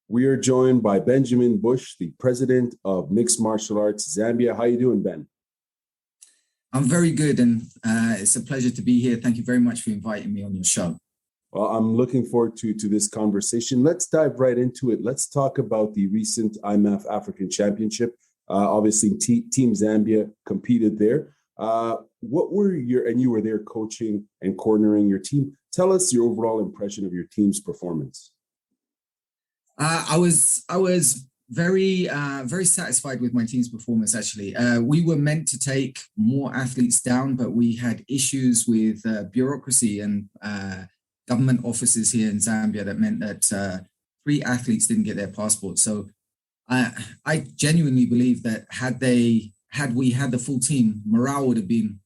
We are joined by Benjamin Bush, the president of Mixed Martial Arts Zambia. How you doing, Ben? I'm very good, and it's a pleasure to be here. Thank you very much for inviting me on your show. Well, I'm looking forward to this conversation. Let's dive right into it. Let's talk about the recent IMMAF African Championship. Obviously, Team Zambia competed there. What were you were there coaching and cornering your team. Tell us your overall impression of your team's performance. I was very satisfied with my team's performance. Actually, we were meant to take more athletes down, but we had issues with bureaucracy and government offices here in Zambia that meant that 3 athletes didn't get their passports. So I genuinely believe that had we had the full team, morale would have been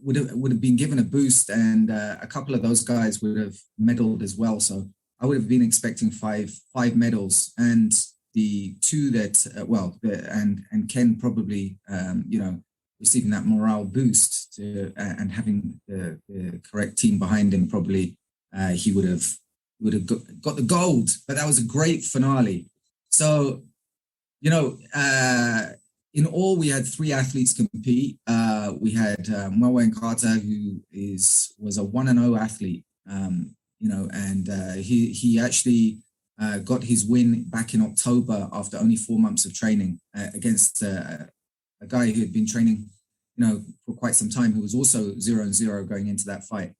would have been given a boost, and a couple of those guys would have medaled as well. So I would have been expecting five medals, and the 2 that and Ken probably receiving that morale boost and having the correct team behind him, probably he would have got the gold. But that was a great finale. So in all, we had 3 athletes compete. We had Mwawe Nkata, who was a 1-0 athlete. And he actually got his win back in October after only 4 months of training against a guy who had been training, for quite some time, who was also 0-0 going into that fight.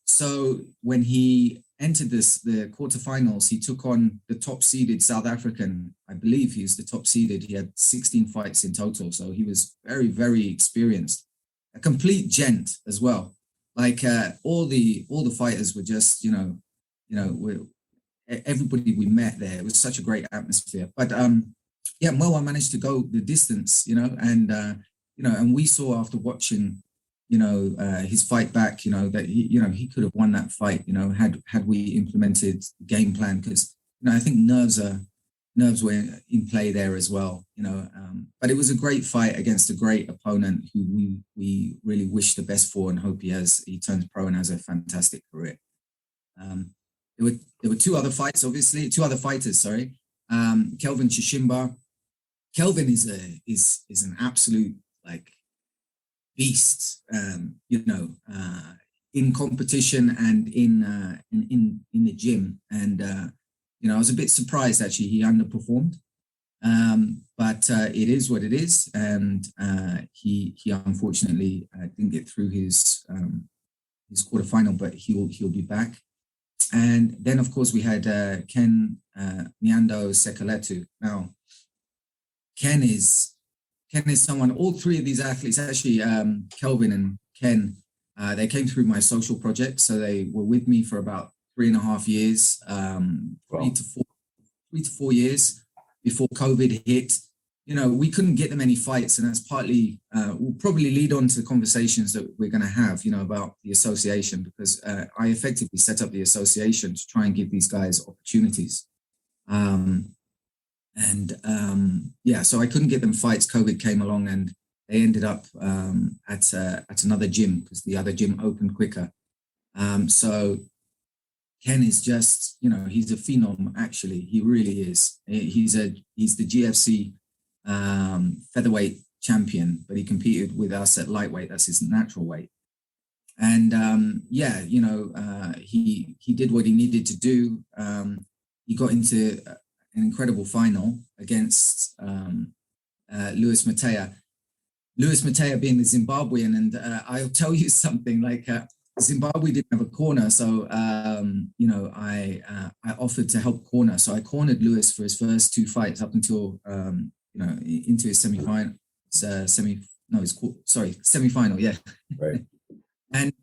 So when he entered the quarterfinals, he took on the top-seeded South African. I believe he was the top-seeded. He had 16 fights in total, so he was very, very experienced. A complete gent as well. Like all the fighters were just, everybody we met there. It was such a great atmosphere. But Moa managed to go the distance, and we saw after watching, his fight back, that he could have won that fight, had we implemented the game plan, because I think nerves were in play there as well, but it was a great fight against a great opponent who we really wish the best for, and hope he turns pro and has a fantastic career. There were 2 other fights, obviously, 2 other fighters, sorry. Kelvin Chishimba. Kelvin is an absolute beast, in competition and in the gym. And I was a bit surprised, actually, he underperformed. But it is what it is, and he unfortunately didn't get through his quarterfinal, but he'll be back. And then, of course, we had Ken Nyaondo Sekaletu. Now, Ken is someone. All 3 of these athletes, actually, Kelvin and Ken, they came through my social project, so they were with me for about 3.5 years, 3 to 4 years before COVID hit. We couldn't get them any fights, and that's partly will probably lead on to the conversations that we're going to have, about the association, because I effectively set up the association to try and give these guys opportunities. So I couldn't get them fights. COVID came along, and they ended up at another gym because the other gym opened quicker. So Ken is just, he's a phenom. Actually, he really is. He's the GFC featherweight champion, but he competed with us at lightweight. That's his natural weight. And he did what he needed to do. He got into an incredible final against Luis Matea. Luis Matea being the Zimbabwean, and I'll tell you something, Zimbabwe didn't have a corner, so I offered to help corner. So I cornered Luis for his first 2 fights up until into his semi-final. Semi-final, yeah. Right. And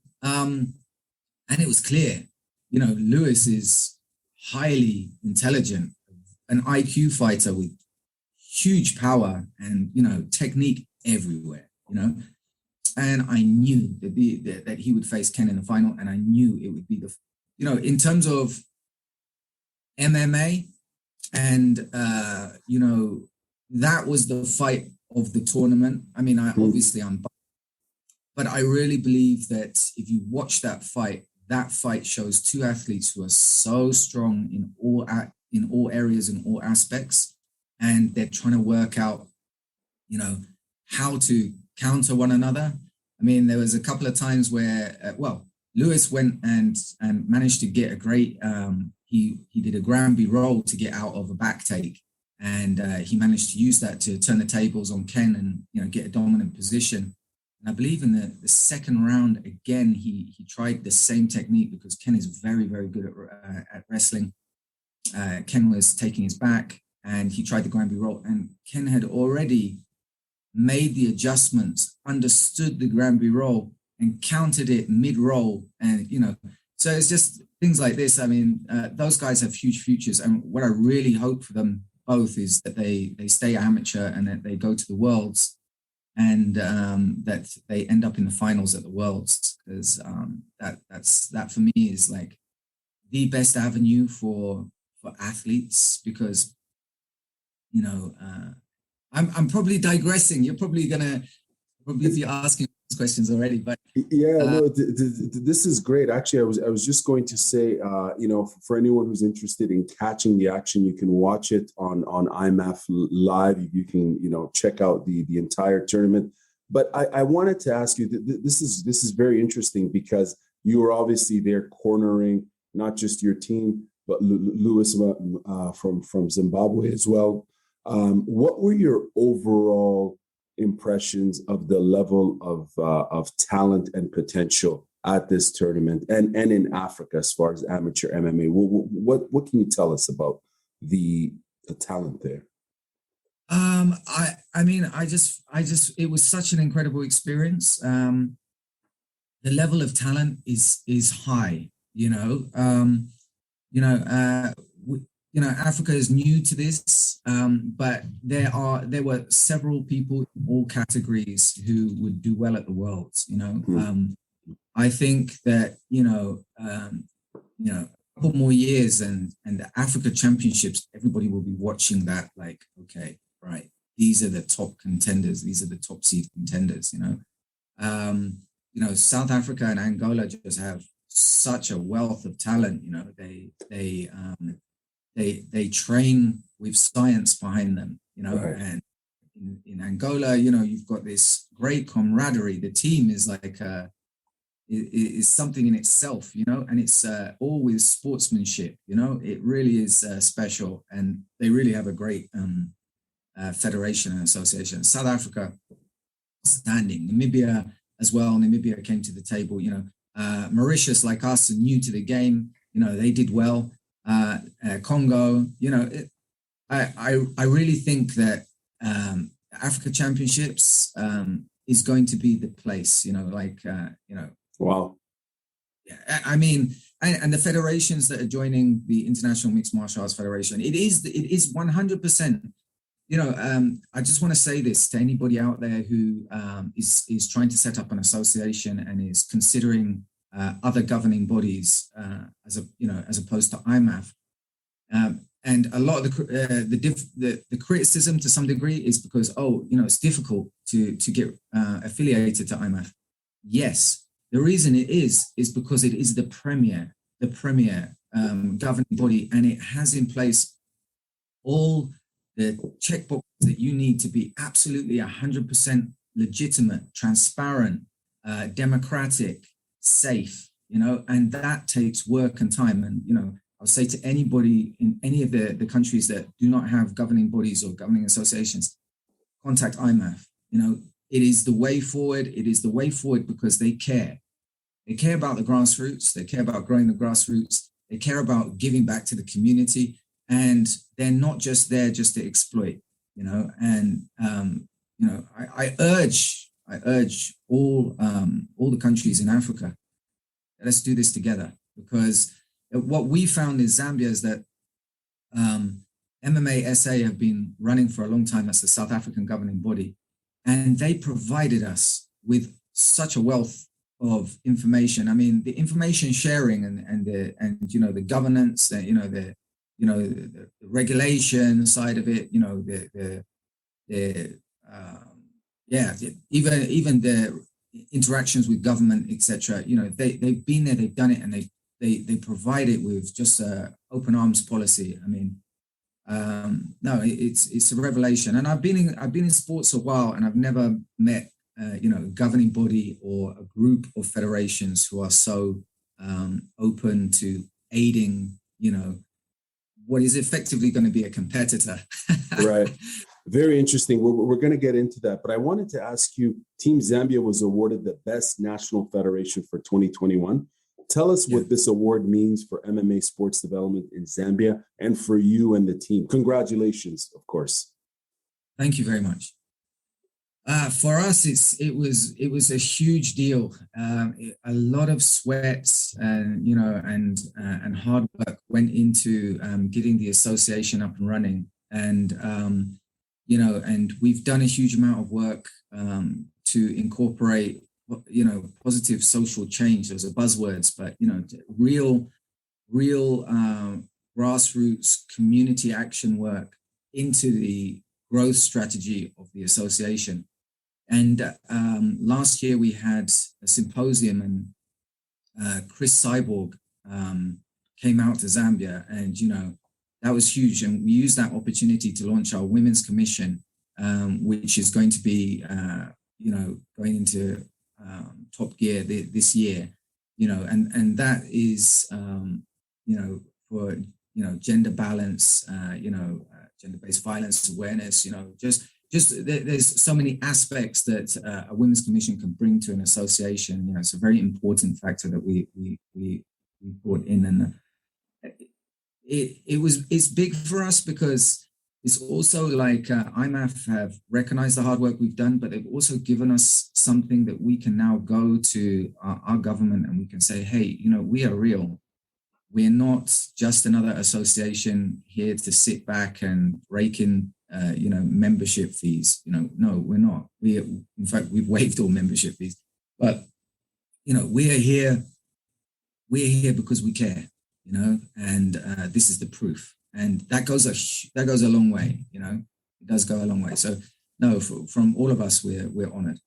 it was clear, Luis is highly intelligent, an IQ fighter with huge power and technique everywhere, And I knew that he would face Ken in the final, and I knew it would be in terms of MMA, and that was the fight of the tournament. I mean, I'm biased, but I really believe that if you watch that fight that fight shows two athletes who are so strong in all areas and all aspects, and they're trying to work out, how to counter one another. I mean, there was a couple of times where, Lewis went and managed to get a great. He did a Granby roll to get out of a back take, and he managed to use that to turn the tables on Ken and get a dominant position. And I believe in the second round again, he tried the same technique because Ken is very, very good at wrestling. Ken was taking his back, and he tried the Granby roll, and Ken had already made the adjustments, understood the Granby roll, and countered it mid-roll. And, so it's just things like this. I mean, those guys have huge futures. And what I really hope for them both is that they stay amateur and that they go to the Worlds, and that they end up in the finals at the Worlds, because that for me is like the best avenue for athletes, because, I'm probably digressing. You're probably gonna be asking these questions already, but this is great. Actually, I was just going to say, for anyone who's interested in catching the action, you can watch it on IMMAF Live. You can check out the entire tournament. But I wanted to ask you, this is very interesting, because you were obviously there cornering not just your team, but Lewis from Zimbabwe as well. What were your overall impressions of the level of talent and potential at this tournament and in Africa as far as amateur MMA? What can you tell us about the talent there? I mean, it was such an incredible experience. The level of talent is high. Africa is new to this, but there were several people in all categories who would do well at the Worlds. I think that a couple more years and the Africa Championships, everybody will be watching that. Like, okay, right, these are the top contenders. These are the top seed contenders. South Africa and Angola just have such a wealth of talent. They train with science behind them, right. And in Angola, you've got this great camaraderie. The team is like is something in itself, and it's all with sportsmanship. It really is special, and they really have a great federation and association. South Africa, standing. Namibia as well. Namibia came to the table. Mauritius, like us, are new to the game. They did well. Congo, I really think that Africa Championships is going to be the place. Wow. I mean, and the federations that are joining the International Mixed Martial Arts Federation, it is 100%. I just want to say this to anybody out there who is trying to set up an association and is considering other governing bodies as opposed to IMMAF. And a lot of the criticism to some degree is because it's difficult to get affiliated to IMMAF. Yes, the reason it is because it is the premier governing body, and it has in place all the checkboxes that you need to be absolutely 100% legitimate, transparent, democratic, safe, and that takes work and time. And, I'll say to anybody in any of the countries that do not have governing bodies or governing associations, contact IMMAF. It is the way forward. It is the way forward because they care. They care about the grassroots. They care about growing the grassroots. They care about giving back to the community. And they're not just there just to exploit, and, I urge all the countries in Africa, let's do this together, because what we found in Zambia is that MMA SA have been running for a long time as the South African governing body, and they provided us with such a wealth of information. I mean, the information sharing and the governance, the regulation side of it, even the interactions with government, etc. You know, they've been there, they've done it, and they provide it with just a open arms policy. I mean, no, it's a revelation. And I've been in sports a while, and I've never met you know, a governing body or a group of federations who are so open to aiding, you know, what is effectively going to be a competitor. Right. Very interesting. We're going to get into that, but I wanted to ask you, Team Zambia was awarded the Best National Federation for 2021. Tell us what this award means for MMA sports development in Zambia and for you and the team. Congratulations, of course. Thank you very much. For us, it was a huge deal. A lot of sweat and, you know, and hard work went into getting the association up and running. And you know, and we've done a huge amount of work to incorporate, you know, positive social change. Those are buzzwords, but, you know, real grassroots community action work into the growth strategy of the association. And last year we had a symposium, and Chris Cyborg came out to Zambia, and, you know, that was huge. And we used that opportunity to launch our Women's Commission, which is going to be, you know, going into top gear this year, you know, and that is, you know, for, you know, gender balance, you know, gender-based violence awareness, you know, just there's so many aspects that a Women's Commission can bring to an association. You know, it's a very important factor that we brought in. And it's big for us because it's also like IMMAF have recognized the hard work we've done, but they've also given us something that we can now go to our government and we can say, hey, you know, we are real. We're not just another association here to sit back and rake in, you know, membership fees. You know, no, we're not. In fact, we've waived all membership fees. But, you know, we're here because we care. You know, and this is the proof, and that goes a long way. You know, it does go a long way. So, no, from all of us, we're honored.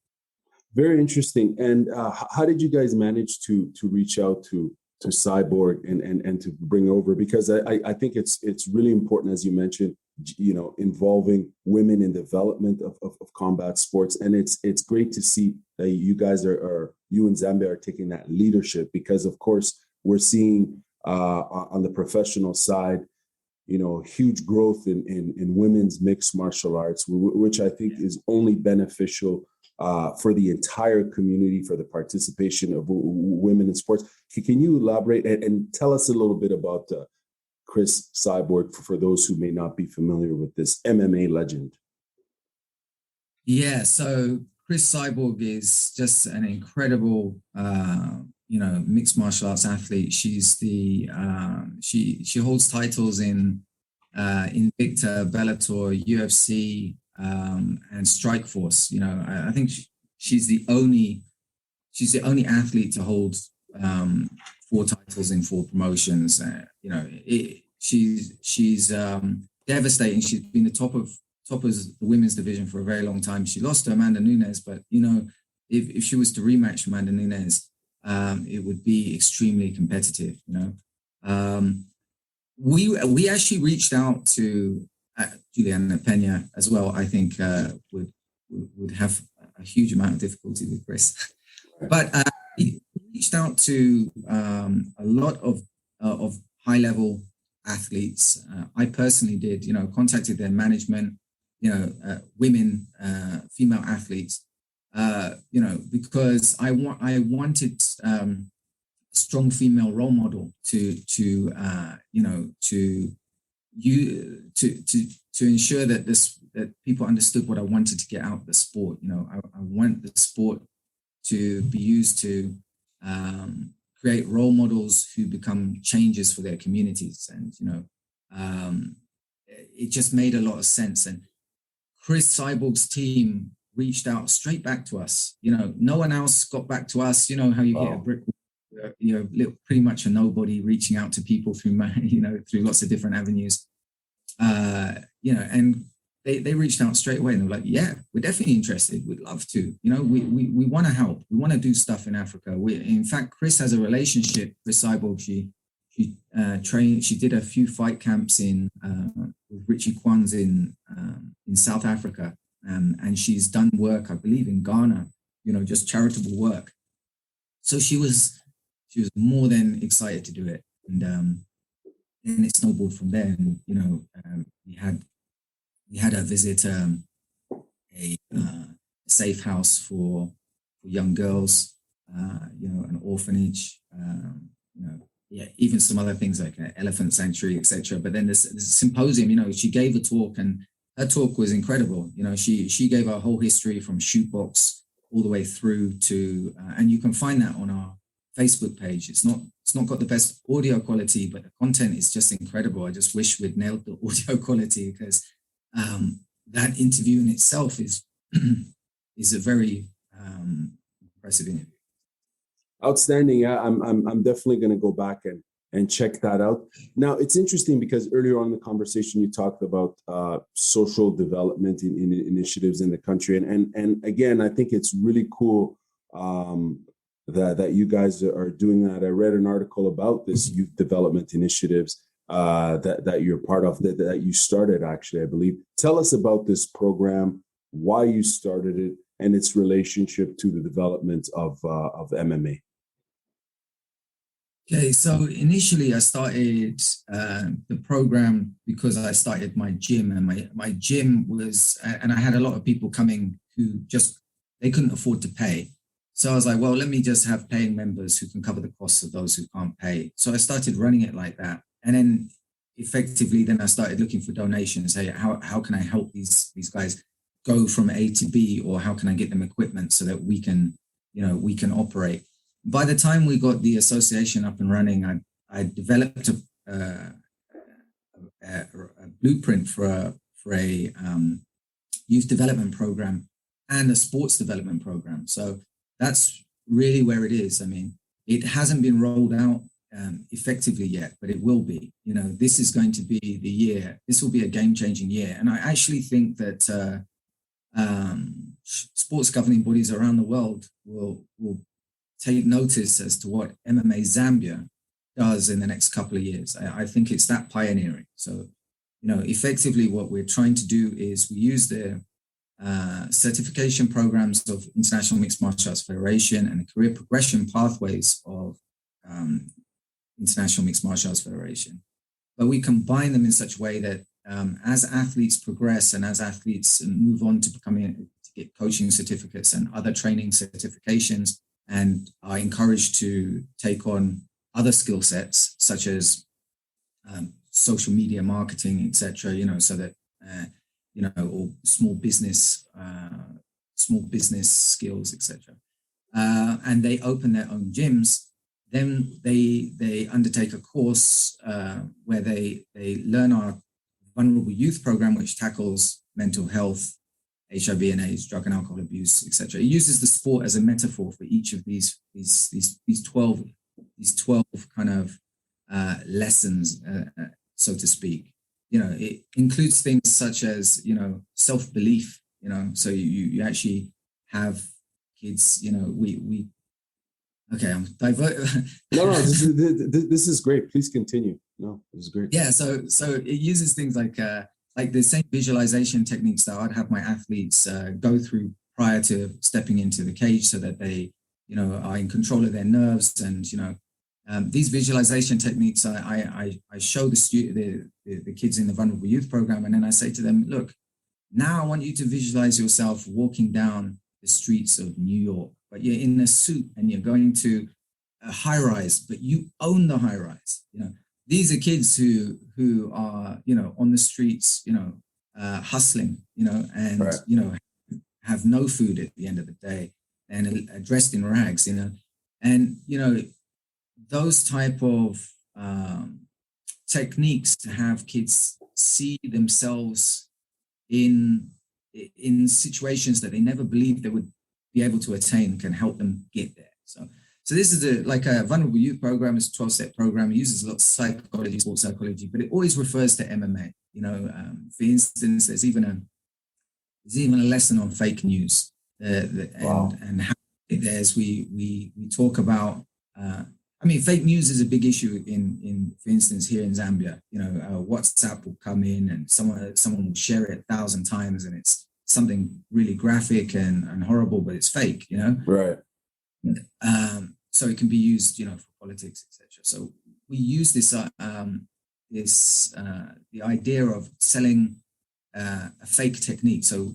Very interesting. And how did you guys manage to reach out to Cyborg and to bring over? Because I think it's really important, as you mentioned, you know, involving women in development of combat sports, and it's great to see that you guys you and Zambia are taking that leadership, because of course we're seeing. On the professional side, you know, huge growth in women's mixed martial arts, which I think is only beneficial for the entire community, for the participation of women in sports. Can you elaborate and tell us a little bit about Chris Cyborg for those who may not be familiar with this MMA legend? Yeah, so Chris Cyborg is just an incredible you know, mixed martial arts athlete. She's the she holds titles in Invicta, Bellator, UFC, and Strikeforce. You know, I think she's the only athlete to hold 4 titles in 4 promotions. You know, she's devastating. She's been the top of the women's division for a very long time. She lost to Amanda Nunes, but, you know, if she was to rematch Amanda Nunes, it would be extremely competitive. You know, we actually reached out to Juliana Pena as well. I think would have a huge amount of difficulty with Chris, but we reached out to a lot of high level athletes. I personally did. You know, contacted their management. You know, women, female athletes. You know, because I wanted a strong female role model to you know, to ensure that people understood what I wanted to get out of the sport. You know, I want the sport to be used to create role models who become changes for their communities, and, you know, it just made a lot of sense. And Chris Cyborg's team reached out straight back to us. You know, no one else got back to us. You know how you hit a brick wall, you know, pretty much a nobody reaching out to people through, you know, through lots of different avenues. You know, and they reached out straight away and they were like, yeah, we're definitely interested. We'd love to. We want to help. We want to do stuff in Africa. In fact, Chris has a relationship with Cyborg. She trained. She did a few fight camps with Richie Kwans in South Africa, and she's done work, I believe, in Ghana. Just charitable work. So she was more than excited to do it, and it snowballed from there. And we had her visit a safe house for young girls, an orphanage, even some other things like an elephant sanctuary, etc. But then there's a symposium. She gave a talk, and her talk was incredible. She gave our whole history from shootbox all the way through to, and you can find that on our Facebook page. It's not got the best audio quality, but the content is just incredible. I just wish we'd nailed the audio quality, because that interview in itself is a very impressive interview. Outstanding. Yeah, I'm definitely going to go back and check that out. Now, it's interesting because earlier on in the conversation you talked about social development in initiatives in the country, and again, I think it's really cool that you guys are doing that. I read an article about this youth development initiatives that you're part of, that you started, actually, I believe. Tell us about this program, why you started it, and its relationship to the development of MMA. Okay, so initially I started the program because I started my gym, and my gym was, and I had a lot of people coming who they couldn't afford to pay. So I was like, well, let me just have paying members who can cover the costs of those who can't pay. So I started running it like that. And then effectively, I started looking for donations. Hey, how can I help these guys go from A to B, or how can I get them equipment so that we can operate? By the time we got the association up and running, I developed a blueprint for a youth development program and a sports development program. So that's really where it is. I mean, it hasn't been rolled out effectively yet, but it will be. This is going to be the year. This will be a game-changing year. And I actually think that sports governing bodies around the world will take notice as to what MMA Zambia does in the next couple of years. I think it's that pioneering. So, effectively what we're trying to do is we use the certification programs of International Mixed Martial Arts Federation and the career progression pathways of International Mixed Martial Arts Federation. But we combine them in such a way that as athletes progress and as athletes move on to get coaching certificates and other training certifications, and are encouraged to take on other skill sets such as social media marketing, etc. So that or small business skills, etc. And they open their own gyms. Then they undertake a course where they learn our vulnerable youth program, which tackles mental health, HIV and AIDS, drug and alcohol abuse, etc. It uses the sport as a metaphor for each of these 12 kind of lessons, so to speak. It includes things such as self-belief. So you actually have kids. Okay, I'm diverting. No, this is great. Please continue. No, this is great. Yeah, so it uses things like the same visualization techniques that I'd have my athletes go through prior to stepping into the cage, so that they, are in control of their nerves. And these visualization techniques, I show the kids in the vulnerable youth program, and then I say to them, look, now I want you to visualize yourself walking down the streets of New York, but you're in a suit and you're going to a high rise, but you own the high rise. These are kids who are, on the streets, hustling, and, right. Have no food at the end of the day, and are dressed in rags, and, those type of techniques to have kids see themselves in situations that they never believed they would be able to attain can help them get there. So this is like a vulnerable youth program. It's a 12-step program. It uses a lot of psychology, sports psychology, but it always refers to MMA. For instance, there's even a lesson on fake news, and how there's we talk about. Fake news is a big issue in for instance, here in Zambia. WhatsApp will come in and someone will share it 1,000 times, and it's something really graphic and horrible, but it's fake. Right. So it can be used, for politics, etc. So we use this the idea of selling a fake technique. So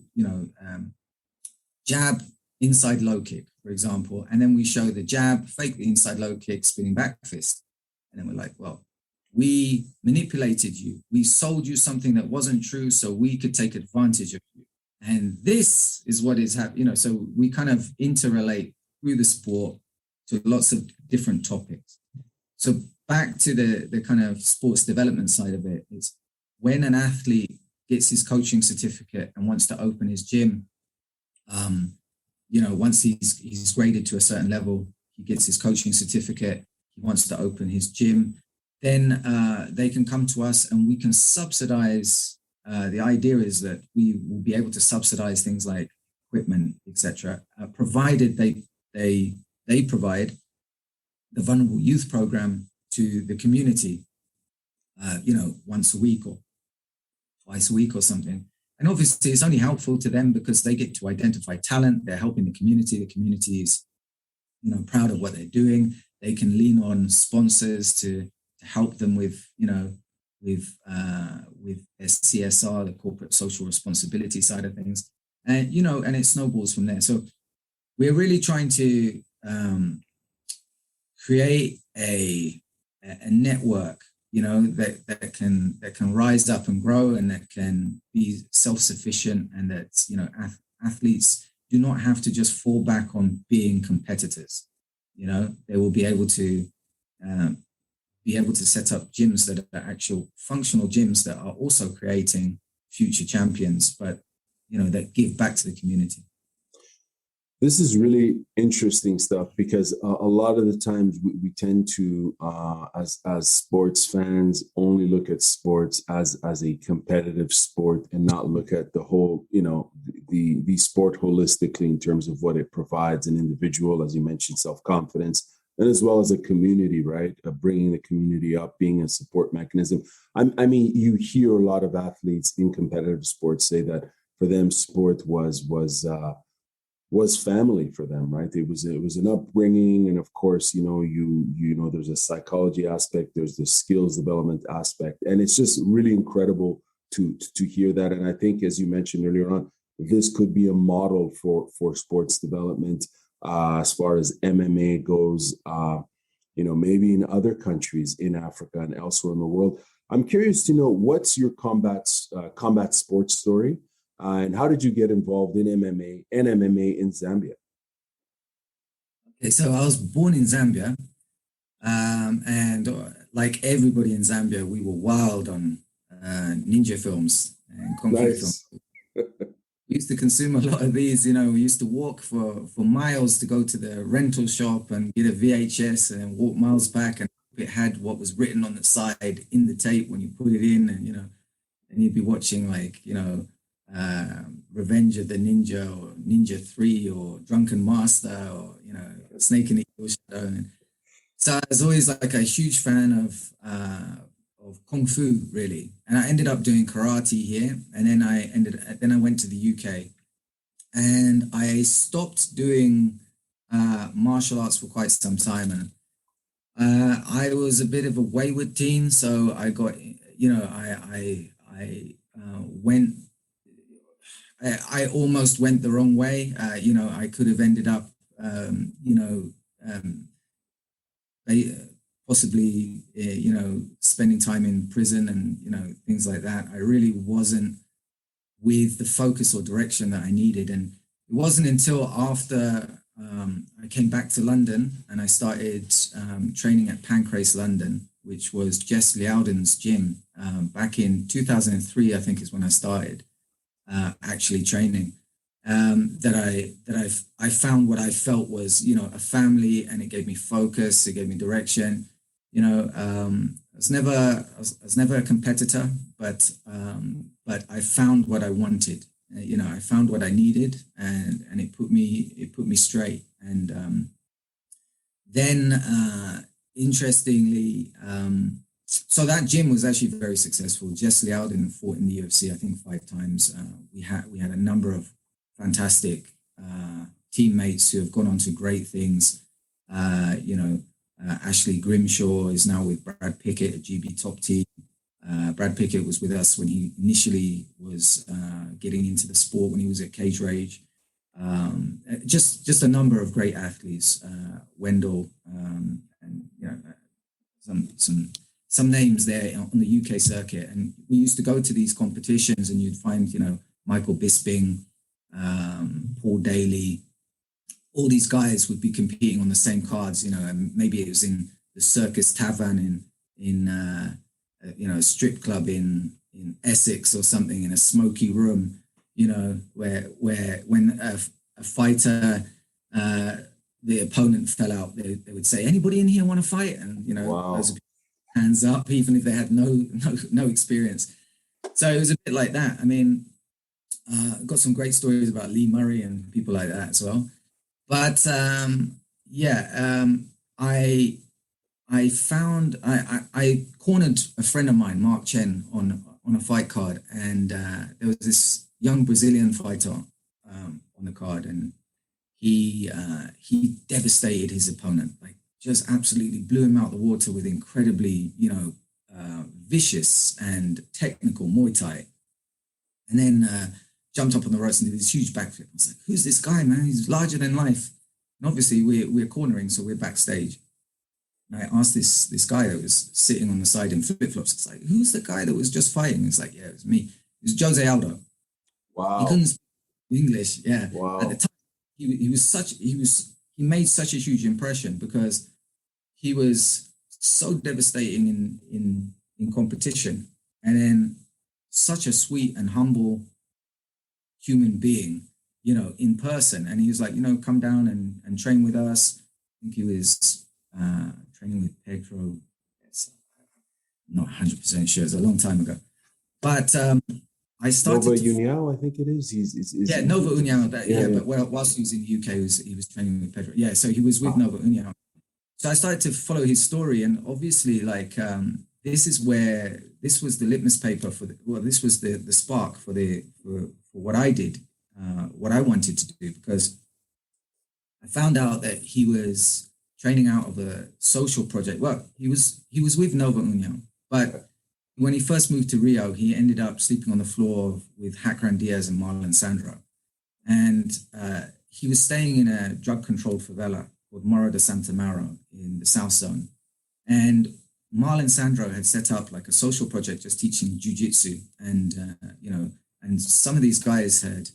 jab, inside low kick, for example, and then we show the jab, fake the inside low kick, spinning back fist, and then we're like, well, we manipulated you, we sold you something that wasn't true, so we could take advantage of you, and this is what is happening. So we kind of interrelate through the sport to lots of different topics. So back to the kind of sports development side of it is when an athlete gets his coaching certificate and wants to open his gym, once he's graded to a certain level, he gets his coaching certificate, he wants to open his gym, then they can come to us and we can subsidize. The idea is that we will be able to subsidize things like equipment, etc., provided they provide the vulnerable youth program to the community, once a week or twice a week or something. And obviously it's only helpful to them because they get to identify talent. They're helping the community. The community is, proud of what they're doing. They can lean on sponsors to help them with their CSR, the corporate social responsibility side of things. And, and it snowballs from there. So we're really trying to create a network, that can rise up and grow, and that can be self-sufficient, and that athletes do not have to just fall back on being competitors. They will be able to set up gyms that are actual functional gyms that are also creating future champions, but that give back to the community. This is really interesting stuff because a lot of the times we tend to, as sports fans, only look at sports as a competitive sport and not look at the whole, the sport holistically in terms of what it provides an individual, as you mentioned, self-confidence, and as well as a community, right? Bringing the community up, being a support mechanism. You hear a lot of athletes in competitive sports say that for them, sport was family for them, right? It was an upbringing, and of course, there's a psychology aspect, there's the skills development aspect, and it's just really incredible to hear that. And I think, as you mentioned earlier on, this could be a model for sports development as far as MMA goes. Maybe in other countries in Africa and elsewhere in the world. I'm curious to know, what's your combat sports story? And how did you get involved in MMA and MMA in Zambia? Okay, so I was born in Zambia, and like everybody in Zambia, we were wild on ninja films and kung fu films. We used to consume a lot of these. We used to walk for miles to go to the rental shop and get a VHS, and then walk miles back, and it had what was written on the side in the tape when you put it in, and you'd be watching Revenge of the Ninja, or Ninja 3, or Drunken Master, or Snake and Eagle Shadow. And so I was always like a huge fan of kung fu, really. And I ended up doing karate here, and then I went to the UK, and I stopped doing martial arts for quite some time. And I was a bit of a wayward teen, so I got I almost went the wrong way. I could have ended up, possibly, spending time in prison and, things like that. I really wasn't with the focus or direction that I needed. And it wasn't until after I came back to London and I started training at Pancrase London, which was Jess Liaudin's gym. Back in 2003, I think is when I started actually training. I found what I felt was, you know, a family, and it gave me focus, it gave me direction. You know, I was never a competitor, but I found what I wanted. You know, I found what I needed, and it put me straight. And then interestingly, so that gym was actually very successful. Jess Liaudin fought in the UFC, I think 5 times. We had a number of fantastic teammates who have gone on to great things. You know, Ashley Grimshaw is now with Brad Pickett at GB Top Team. Brad Pickett was with us when he initially was getting into the sport, when he was at Cage Rage. Just a number of great athletes, Wendell, and you know, some names there on the UK circuit. And we used to go to these competitions, and you'd find, you know, Michael Bisping, Paul Daly, all these guys would be competing on the same cards, you know, and maybe it was in the Circus Tavern in you know, a strip club in Essex or something, in a smoky room, you know, where when a fighter, the opponent fell out, they would say, "Anybody in here want to fight?" And, you know, Wow. those hands up, even if they had no experience. So it was a bit like that. I mean, got some great stories about Lee Murray and people like that as well. But I cornered a friend of mine, Mark Chen, on a fight card, and there was this young Brazilian fighter on the card, and he devastated his opponent, like just absolutely blew him out the water with incredibly, you know, vicious and technical Muay Thai, and then jumped up on the ropes and did this huge backflip. I was like, "Who's this guy, man? He's larger than life." And obviously we're cornering, so we're backstage. And I asked this guy that was sitting on the side in flip-flops, it's like, "Who's the guy that was just fighting?" It's like, "Yeah, it was me." It was Jose Aldo. Wow. He couldn't speak English. Yeah. Wow. At the time, he made such a huge impression because he was so devastating in competition, and then such a sweet and humble human being, you know, in person. And he was like, "You know, come down and train with us." I think he was training with Pedro. I'm not 100% sure. It's a long time ago. But I started Nova União, I think it is. He's Nova União. Yeah. But whilst he was in the UK, he was training with Pedro. Yeah, so he was with Nova União. So I started to follow his story, and obviously, like, this was the litmus paper this was the spark for what I did, what I wanted to do, because I found out that he was training out of a social project. Well, he was with Nova União, but when he first moved to Rio, he ended up sleeping on the floor with Hakran Diaz and Marlon Sandro. And he was staying in a drug-controlled favela called Morro de Santa Mauro in the South Zone. And Marlon Sandro had set up like a social project just teaching jiu-jitsu. And, you know, and some of these guys had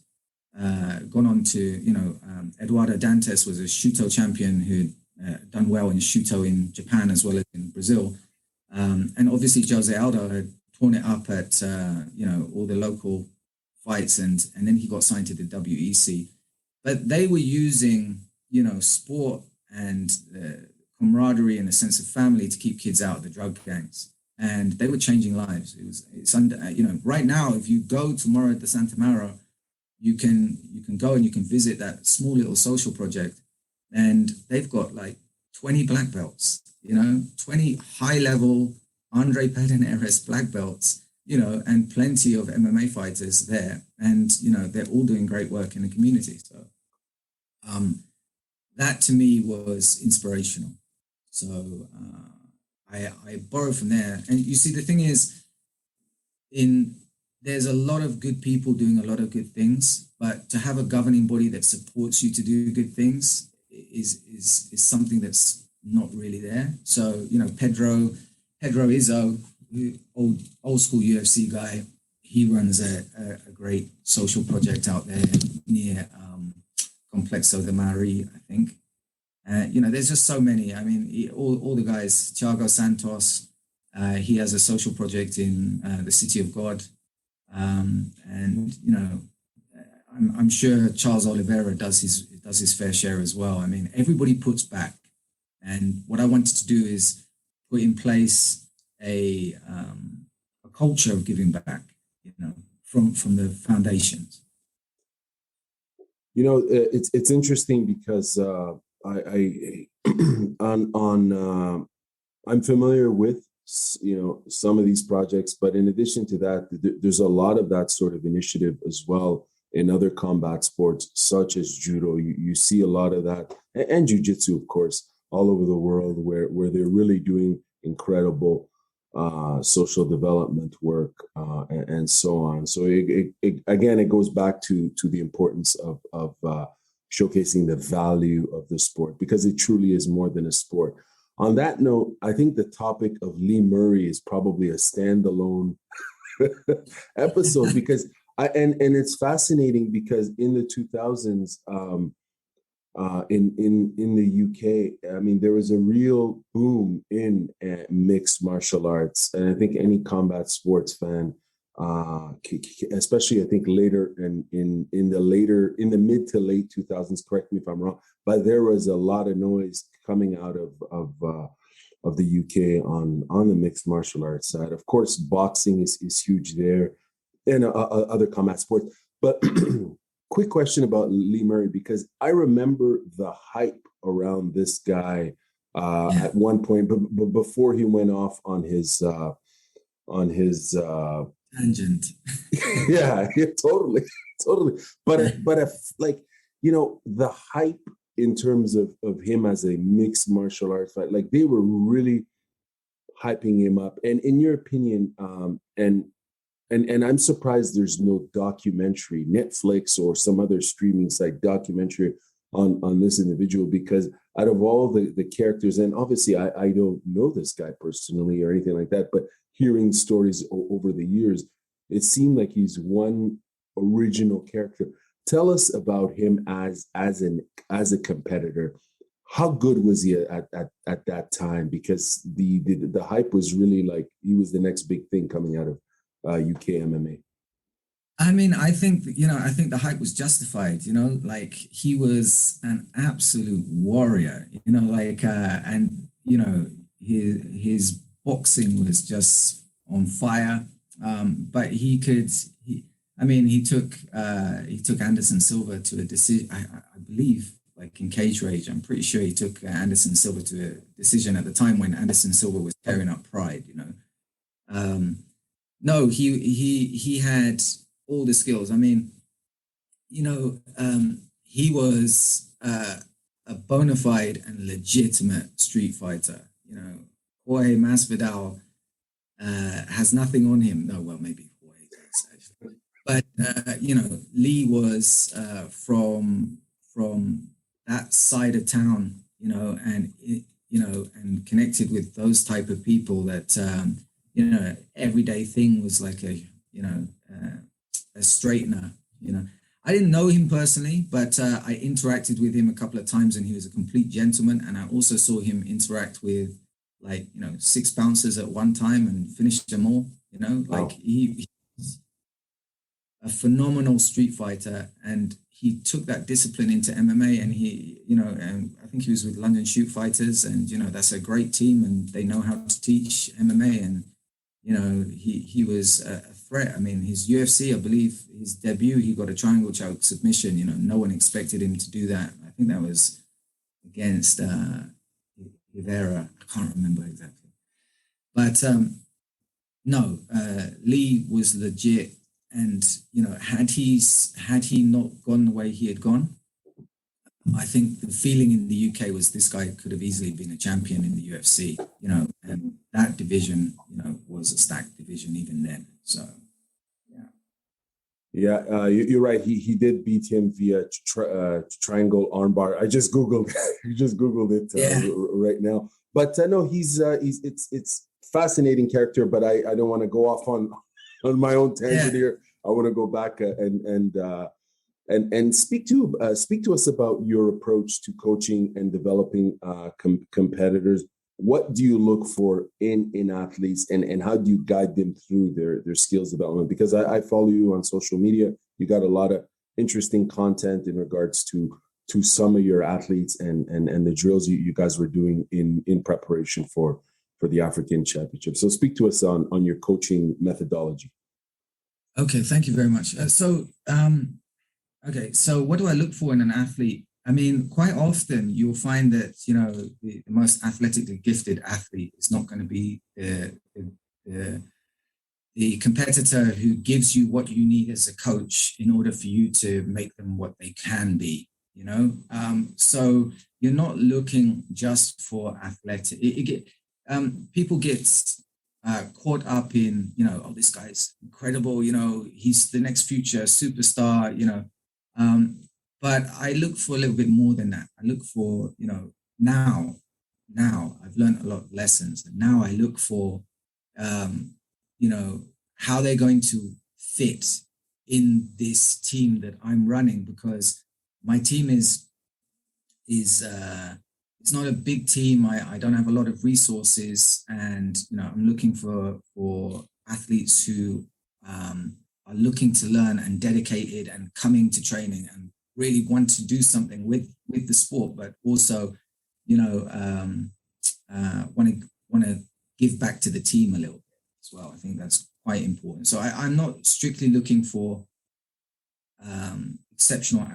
gone on to, you know, Eduardo Dantes was a Shuto champion who'd done well in Shuto in Japan as well as in Brazil. And obviously Jose Aldo had torn it up at, you know, all the local fights, and then he got signed to the WEC. But they were using, you know, sport and camaraderie and a sense of family to keep kids out of the drug gangs. And they were changing lives. It's under, you know, right now, if you go tomorrow at the Santa Mauro, you can go and you can visit that small little social project, and they've got like 20 black belts, you know, 20 high-level Andre Pederneiras black belts, you know, and plenty of MMA fighters there. And, you know, they're all doing great work in the community. So that to me was inspirational. So I borrowed from there. And you see, the thing is, there's a lot of good people doing a lot of good things, but to have a governing body that supports you to do good things is something that's not really there. So, you know, Pedro Izzo, old school UFC guy, he runs a great social project out there near Complexo de Mari, I think. You know, there's just so many. I mean, all the guys, Thiago Santos, he has a social project in the City of God. And, you know, I'm sure Charles Oliveira does his fair share as well. I mean, everybody puts back, and what I wanted to do is put in place a culture of giving back, from the foundations. It's interesting because I I'm familiar with some of these projects, but in addition to that, there's a lot of that sort of initiative as well in other combat sports, such as judo. You see a lot of that, and jiu-jitsu, of course, all over the world, where they're really doing incredible social development work and so on. So again, it goes back to the importance of showcasing the value of the sport, because it truly is more than a sport. On that note, I think the topic of Lee Murray is probably a standalone episode, because and it's fascinating because in the 2000s, in the UK, I mean, there was a real boom in mixed martial arts, and I think any combat sports fan, especially I think later in the mid to late 2000s, correct me if I'm wrong, but there was a lot of noise coming out of the UK on the mixed martial arts side. Of course, boxing is huge there, and other combat sports. But quick question about Lee Murray, because I remember the hype around this guy at one point, but before he went off on his tangent. yeah, totally. But if, like, the hype in terms of him as a mixed martial arts fight, like they were really hyping him up. And in your opinion, and I'm surprised there's no documentary, Netflix or some other streaming site documentary on this individual, because out of all the characters, and obviously I don't know this guy personally or anything like that, but hearing stories over the years, it seemed like he's one original character. Tell us about him as a competitor. How good was he at that time? Because the hype was really like he was the next big thing coming out of UK MMA. I mean, I think the hype was justified, like he was an absolute warrior, his boxing was just on fire. But he took Anderson Silva to a decision, I believe, like in Cage Rage. I'm pretty sure he took Anderson Silva to a decision at the time when Anderson Silva was tearing up Pride, No, he had all the skills. I mean, he was a bona fide and legitimate street fighter. Jorge Masvidal has nothing on him. No, well, maybe Jorge does actually. But Lee was from that side of town, and connected with those type of people that everyday thing was like a straightener. I didn't know him personally, but I interacted with him a couple of times, and he was a complete gentleman. And I also saw him interact with 6 bouncers at one time and finish them all. Wow. He's a phenomenal street fighter, and he took that discipline into MMA, and and I think he was with London Shoot Fighters, and that's a great team, and they know how to teach MMA, and he was a threat. I mean, his UFC, I believe his debut, he got a triangle choke submission. No one expected him to do that. I think that was against Rivera. I can't remember exactly. But no, Lee was legit. And, had he not gone the way he had gone, I think the feeling in the UK was this guy could have easily been a champion in the UFC, and that division, was a stacked division even then. So, yeah. Yeah, you're right. He did beat him via triangle armbar. I just Googled it right now. But no, it's fascinating character, but I don't want to go off on my own tangent here. I want to go back and speak to us about your approach to coaching and developing competitors. What do you look for in athletes, and how do you guide them through their skills development? Because I follow you on social media. You got a lot of interesting content in regards to some of your athletes and the drills you guys were doing in preparation for the African Championship. So speak to us on your coaching methodology. Okay, thank you very much. Okay, so what do I look for in an athlete? I mean, quite often you'll find that, you know, the most athletically gifted athlete is not going to be the competitor who gives you what you need as a coach in order for you to make them what they can be, you know? So you're not looking just for athletic. People get caught up in, you know, oh, this guy's incredible, you know, he's the next future superstar, you know. But I look for a little bit more than that. I look for, you know, now I've learned a lot of lessons. And now I look for, you know, how they're going to fit in this team that I'm running, because my team is it's not a big team. I don't have a lot of resources, and, you know, I'm looking for athletes who are looking to learn and dedicated and coming to training and really want to do something with the sport, but also, you know, want to give back to the team a little bit as well. I think that's quite important. So I'm not strictly looking for exceptional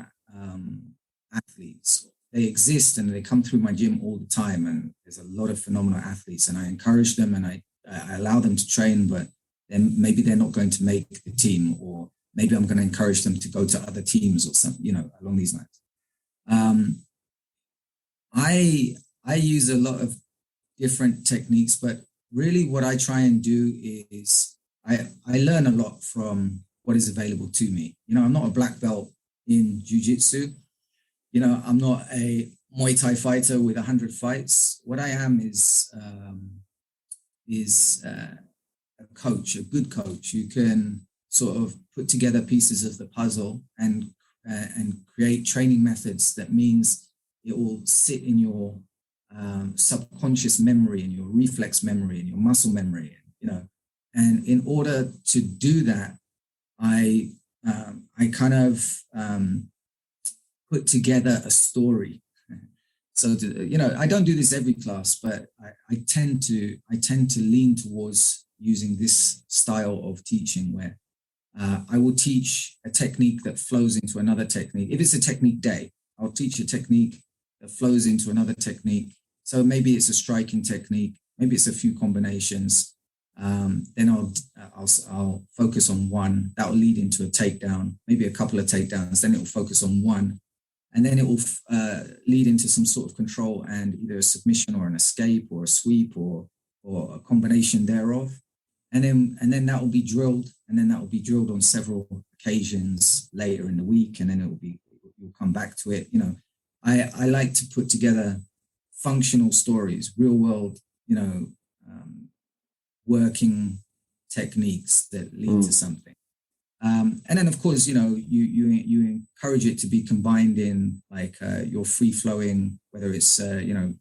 athletes. They exist and they come through my gym all the time, and there's a lot of phenomenal athletes, and I encourage them and I allow them to train, but then maybe they're not going to make the team, or maybe I'm going to encourage them to go to other teams or something, you know, along these lines. I use a lot of different techniques, but really what I try and do is I learn a lot from what is available to me. You know, I'm not a black belt in jiu-jitsu. You know, I'm not a Muay Thai fighter with 100 fights. What I am is a coach, a good coach who can sort of put together pieces of the puzzle and create training methods that means it will sit in your subconscious memory and your reflex memory and your muscle memory, you know. And in order to do that, I kind of put together a story. So, you know, I don't do this every class, but I tend to lean towards using this style of teaching where I will teach a technique that flows into another technique. If it's a technique day, I'll teach a technique that flows into another technique. So maybe it's a striking technique, maybe it's a few combinations. Then I'll focus on one that will lead into a takedown, maybe a couple of takedowns. Then it will focus on one, and then it will lead into some sort of control and either a submission or an escape or a sweep or a combination thereof. And then that will be drilled, and then that will be drilled on several occasions later in the week, and then you'll come back to it. You know, I like to put together functional stories, real world, you know, working techniques that lead to something. And then, of course, you know, you encourage it to be combined in like your free flowing, whether it's you know,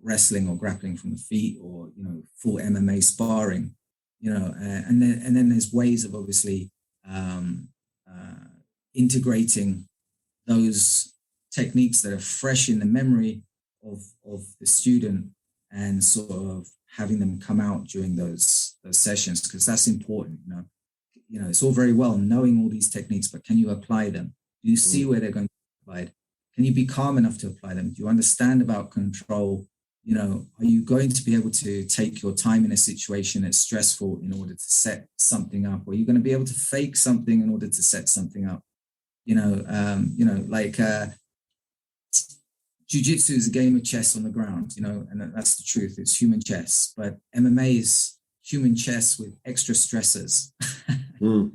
wrestling or grappling from the feet, or, you know, full MMA sparring, you know, and then there's ways of obviously integrating those techniques that are fresh in the memory of the student and sort of having them come out during those sessions, because that's important. You know, it's all very well knowing all these techniques, but can you apply them? Do you see where they're going to be applied? Can you be calm enough to apply them? Do you understand about control? You know, are you going to be able to take your time in a situation that's stressful in order to set something up? Or are you going to be able to fake something in order to set something up? You know, like jiu-jitsu is a game of chess on the ground, you know, and that's the truth. It's human chess, but MMA is human chess with extra stressors. A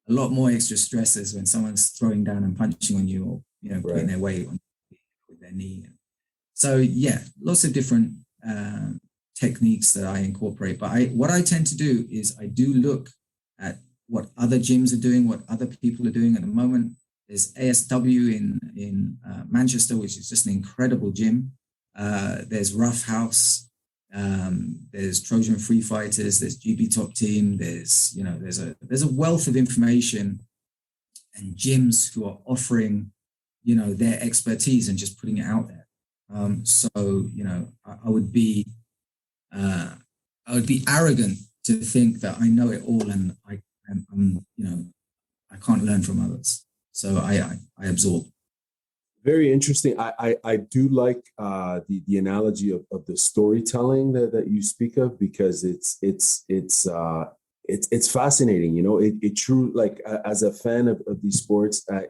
lot more extra stressors when someone's throwing down and punching on you, or, you know, putting their weight on with their knee. So yeah, lots of different techniques that I incorporate. But what I tend to do is I do look at what other gyms are doing, what other people are doing at the moment. There's ASW in Manchester, which is just an incredible gym. There's Rough House. There's Trojan Free Fighters. There's GB Top Team. There's, you know, there's a wealth of information, gyms who are offering, their expertise and just putting it out there. So, I would be arrogant to think that I know it all and I can't learn from others. So I absorb. Very interesting. I do like the analogy of the storytelling that you speak of, because it's fascinating. It true, like, as a fan of these sports, a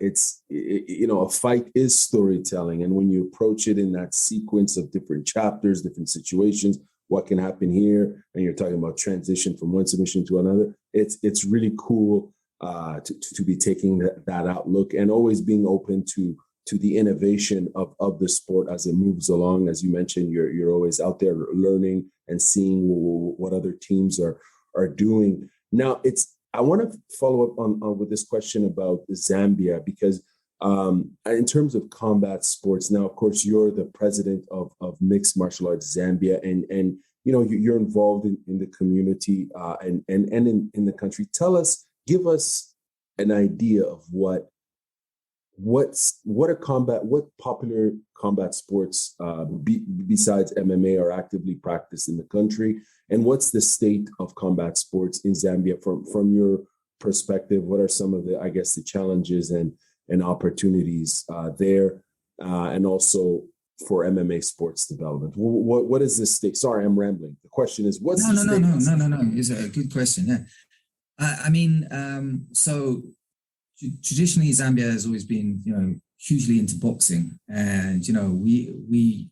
fight is storytelling, and when you approach it in that sequence of different chapters, different situations, what can happen here, and you're talking about transition from one submission to another, it's really cool to be taking that outlook and always being open to the innovation of the sport as it moves along. As you mentioned, you're always out there learning and seeing what other teams are doing. Now, I want to follow up on with this question about Zambia, because in terms of combat sports, now, of course, you're the president of Mixed Martial Arts Zambia, and you're involved in the community and in the country. Give us an idea of what popular combat sports besides MMA are actively practiced in the country, and what's the state of combat sports in Zambia from your perspective? What are some of the challenges and opportunities there, and also for MMA sports development? What is the state? Sorry, I'm rambling. The question is, what's the state? No. It's a good question. Yeah, so traditionally, Zambia has always been, hugely into boxing, and we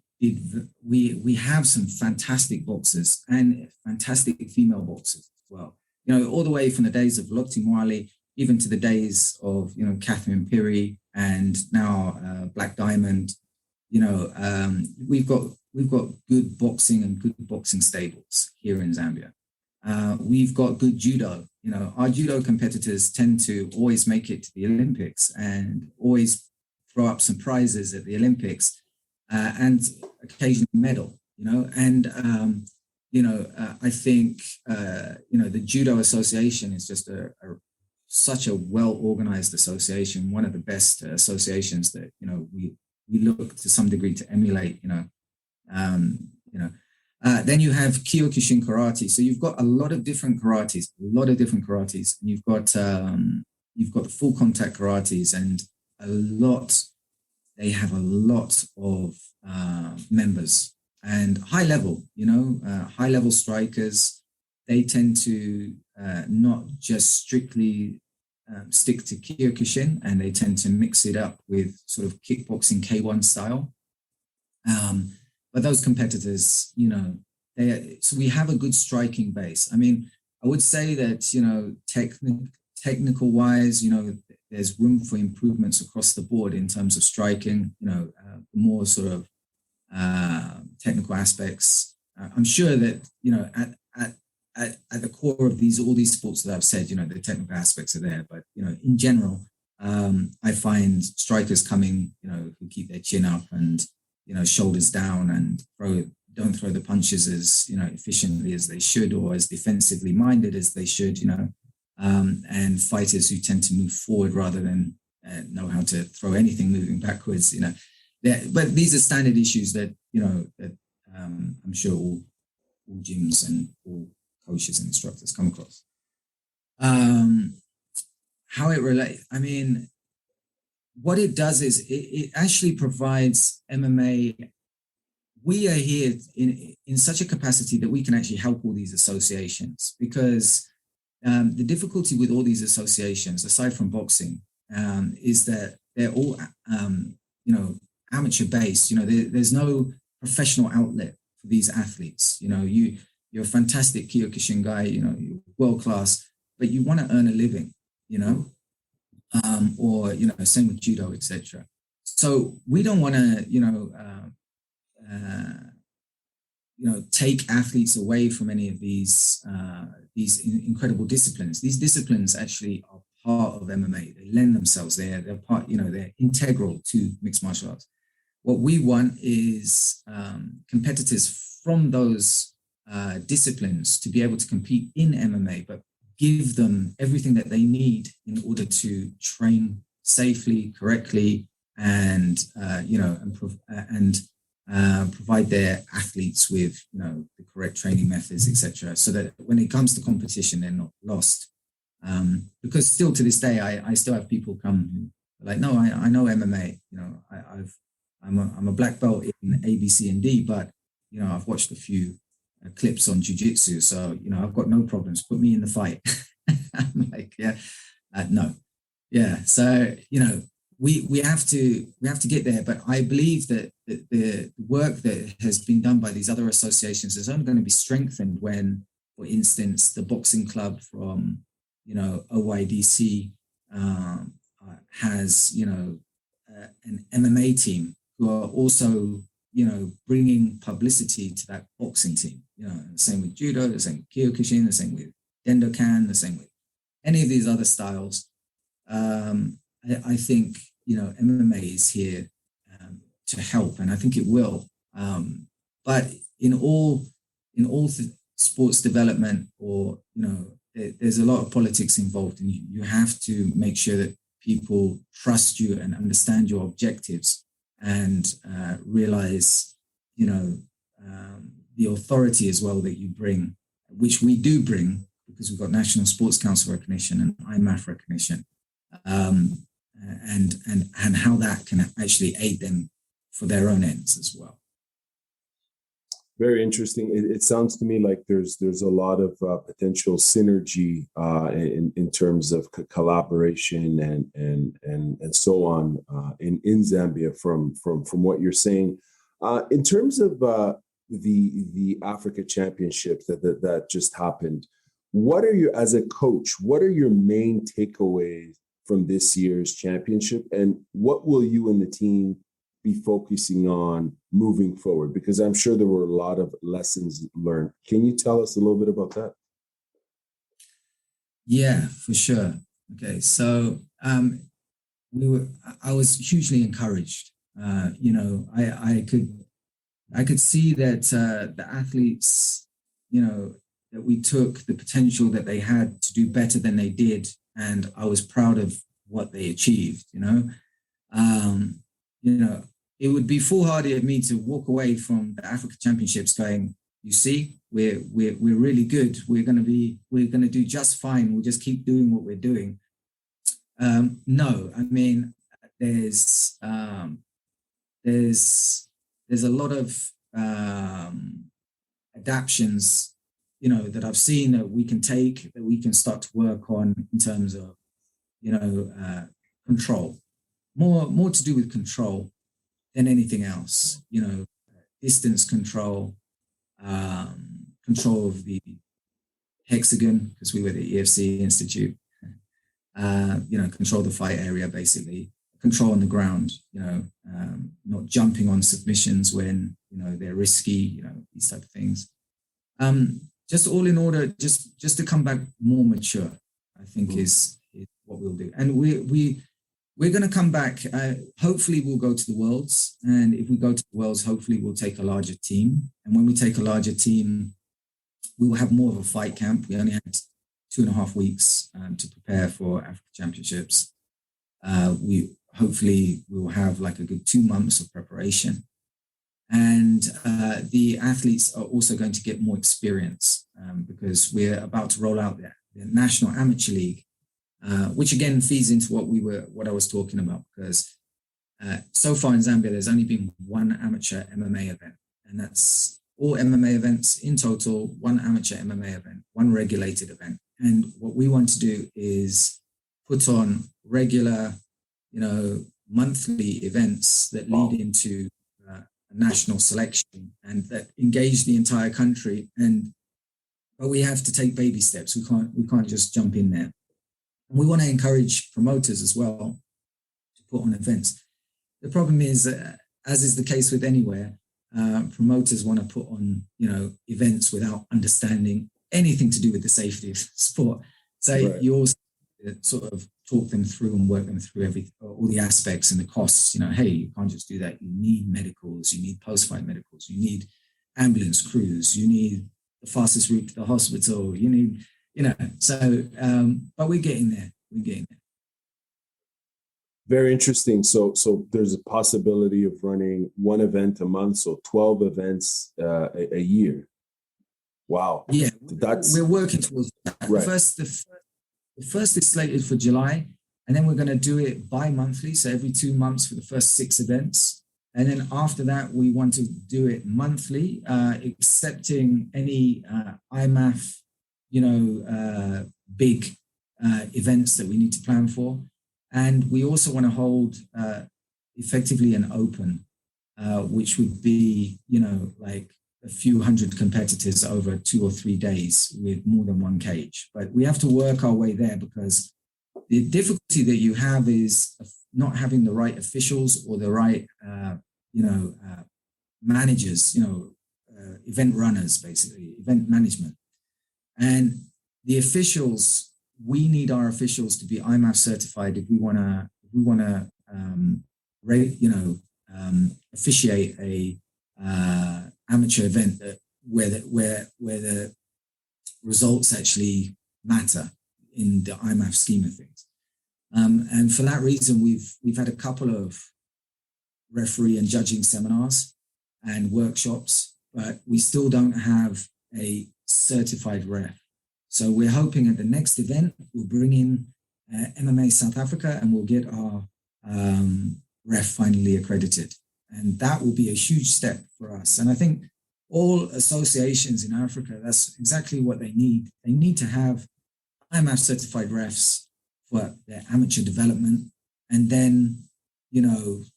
have some fantastic boxers and fantastic female boxers as well. All the way from the days of Lokti Mwale, even to the days of Catherine Piri, and now Black Diamond. We've got good boxing and good boxing stables here in Zambia. We've got good judo. Our judo competitors tend to always make it to the Olympics and always throw up some prizes at the Olympics, and occasionally medal. I think the Judo Association is just such a well-organized association, one of the best associations that we look to some degree to emulate. Then you have Kyokushin karate. So you've got a lot of different karates, and you've got the full contact karates, and they have a lot of members, and high level strikers. They tend to not just strictly stick to Kyokushin, and they tend to mix it up with sort of kickboxing K1 style. But those competitors, so we have a good striking base. I mean, I would say that, technical wise, there's room for improvements across the board in terms of striking, more sort of technical aspects. I'm sure that, at the core of all these sports that I've said, the technical aspects are there. But, in general, I find strikers coming, who keep their chin up and, shoulders down, and don't throw the punches as efficiently as they should, or as defensively minded as they should, and fighters who tend to move forward rather than know how to throw anything moving backwards. But these are standard issues that that I'm sure all gyms and all coaches and instructors come across. How it relates, I mean, what it does is it actually provides MMA. We are here in such a capacity that we can actually help all these associations, because the difficulty with all these associations, aside from boxing, is that they're all, amateur based. There's no professional outlet for these athletes. You're a fantastic Kyokushin guy, you're world class, but you want to earn a living, or same with judo, etc. So we don't want to take athletes away from any of these incredible disciplines. These disciplines actually are part of MMA. They lend themselves. They're part. They're integral to mixed martial arts. What we want is competitors from those disciplines to be able to compete in MMA, but give them everything that they need in order to train safely, correctly, and provide their athletes with the correct training methods, etc., so that when it comes to competition, they're not lost. Because still to this day, I still have people come who are like, no, I know MMA. I'm a black belt in A, B, C, and D, but I've watched a few clips on jiu-jitsu, so I've got no problems. Put me in the fight. I'm like, yeah, no, yeah. So we have to get there, but I believe that the work that has been done by these other associations is only going to be strengthened when, for instance, the boxing club from OYDC has an MMA team who are also bringing publicity to that boxing team. The same with judo, the same with kyokushin, the same with dendokan, the same with any of these other styles. I think MMA is here to help, and I think it will. But in all sports development, or there's a lot of politics involved, and you have to make sure that people trust you and understand your objectives, and realize the authority as well that you bring, which we do bring, because we've got National Sports Council recognition and IMMAF recognition, and how that can actually aid them for their own ends as well. Very interesting. It sounds to me like there's a lot of potential synergy in terms of collaboration and so on in Zambia from what you're saying. In terms of the Africa Championships that just happened, what are your, as a coach, what are your main takeaways from this year's championship, and what will you and the team be focusing on moving forward? Because I'm sure there were a lot of lessons learned. Can you tell us a little bit about that? Yeah, for sure. Okay, so I was hugely encouraged. I could see that the athletes, that we took the potential that they had to do better than they did, and I was proud of what they achieved. It would be foolhardy of me to walk away from the Africa Championships going, you see, we're really good. We're going to do just fine. We'll just keep doing what we're doing. No, I mean, there's a lot of adaptions, that I've seen that we can take, that we can start to work on in terms of, control, more to do with control than anything else. Distance control, control of the hexagon, because we were the EFC Institute. Control the fight area, basically. Control on the ground. Not jumping on submissions when they're risky. These type of things. Just all in order, just to come back more mature, I think is what we'll do. And we're going to come back. Hopefully, we'll go to the Worlds. And if we go to the Worlds, hopefully, we'll take a larger team. And when we take a larger team, we will have more of a fight camp. We only had 2.5 weeks to prepare for Africa Championships. We will have like a good 2 months of preparation. And the athletes are also going to get more experience because we're about to roll out the National Amateur League, which again feeds into what I was talking about, because so far in Zambia, there's only been one amateur MMA event, and that's all MMA events in total, one amateur MMA event, one regulated event. And what we want to do is put on regular, monthly events that lead into a national selection and that engage the entire country. But we have to take baby steps. We can't just jump in there. And we want to encourage promoters as well to put on events. The problem is, as is the case with anywhere, promoters want to put on, events without understanding anything to do with the safety of sport. So right. You also sort of talk them through and work them through all the aspects and the costs. Hey, you can't just do that. You need medicals. You need post-fight medicals. You need ambulance crews. You need the fastest route to the hospital. You need, But we're getting there. We're getting there. Very interesting. So there's a possibility of running one event a month, so 12 events a year. Wow. Yeah, we're working towards that. Right. The first is slated for July, and then we're going to do it bi-monthly, so every 2 months for the first 6 events. And then after that, we want to do it monthly, accepting any IMMAF, big events that we need to plan for. And we also want to hold effectively an open, which would be, like a few hundred competitors over 2 or 3 days with more than one cage. But we have to work our way there, because the difficulty that you have is not having the right officials or the right, managers, event runners, basically, event management. And the officials, we need our officials to be IMMAF certified if we want to officiate a amateur event where the results actually matter in the IMMAF scheme of things. And for that reason, we've had a couple of referee and judging seminars and workshops, but we still don't have a certified ref. So we're hoping at the next event, we'll bring in MMA South Africa, and we'll get our ref finally accredited. And that will be a huge step for us. And I think all associations in Africa, that's exactly what they need. They need to have IMMAF certified refs for their amateur development. And then,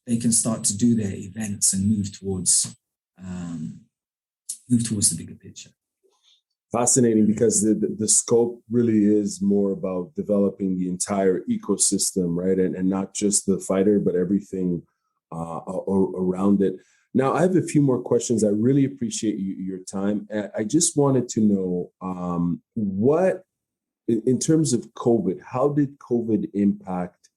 they can start to do their events and move towards the bigger picture. Fascinating, because the scope really is more about developing the entire ecosystem, right? And not just the fighter, but everything around it. Now, I have a few more questions. I really appreciate your time. I just wanted to know what, in terms of COVID, how did COVID impact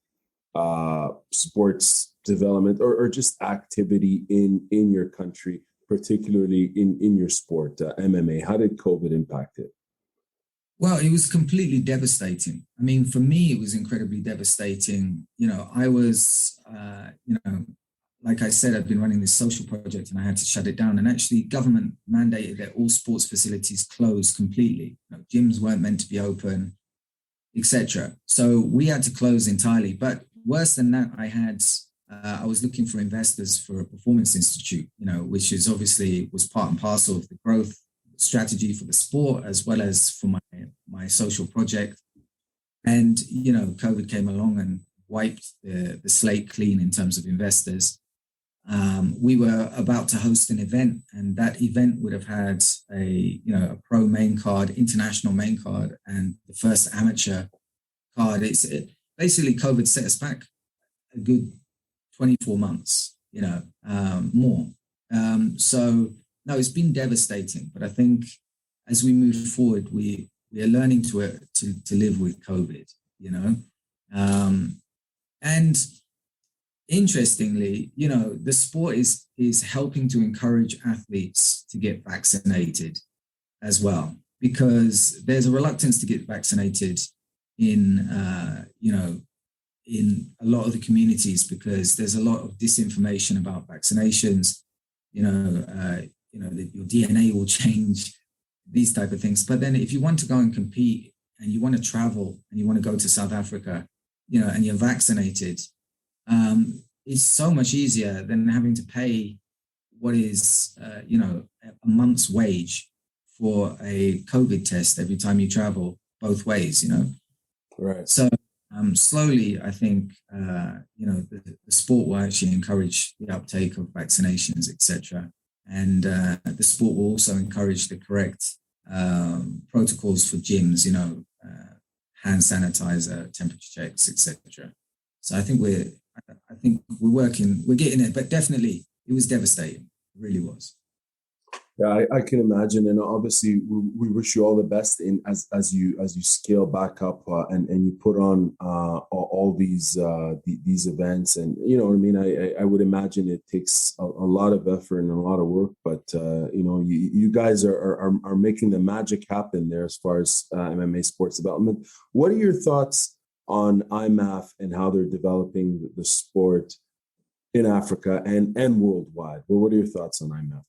sports development or just activity in your country, particularly in your sport, MMA? How did COVID impact it? Well, it was completely devastating. I mean, for me, it was incredibly devastating. I was, like I said, I've been running this social project and I had to shut it down. And actually, government mandated that all sports facilities close completely. Gyms weren't meant to be open, etc. So we had to close entirely. But worse than that, I was looking for investors for a performance institute, which is obviously was part and parcel of the growth strategy for the sport, as well as for my social project. And, COVID came along and wiped the slate clean in terms of investors. We were about to host an event, and that event would have had a pro main card, international main card, and the first amateur card. Basically, COVID set us back a good 24 months, more. So no, it's been devastating. But I think as we move forward, we are learning to live with COVID, and interestingly, the sport is helping to encourage athletes to get vaccinated as well, because there's a reluctance to get vaccinated in a lot of the communities, because there's a lot of disinformation about vaccinations, that your DNA will change, these type of things. But then if you want to go and compete and you want to travel and you want to go to South Africa, and you're vaccinated, it's so much easier than having to pay what is, a month's wage for a COVID test every time you travel both ways, Right. So slowly, I think, the sport will actually encourage the uptake of vaccinations, etc. And the sport will also encourage the correct protocols for gyms, hand sanitizer, temperature checks, etc. So I think we're getting it, but definitely it was devastating. It really was. Yeah, I can imagine, and obviously we wish you all the best in as you scale back up and you put on all these events, and you know what I mean. I would imagine it takes a lot of effort and a lot of work, but you know you guys are making the magic happen there as far as MMA sports development. What are your thoughts on IMMAF and how they're developing the sport in Africa and worldwide? Well, what are your thoughts on IMMAF?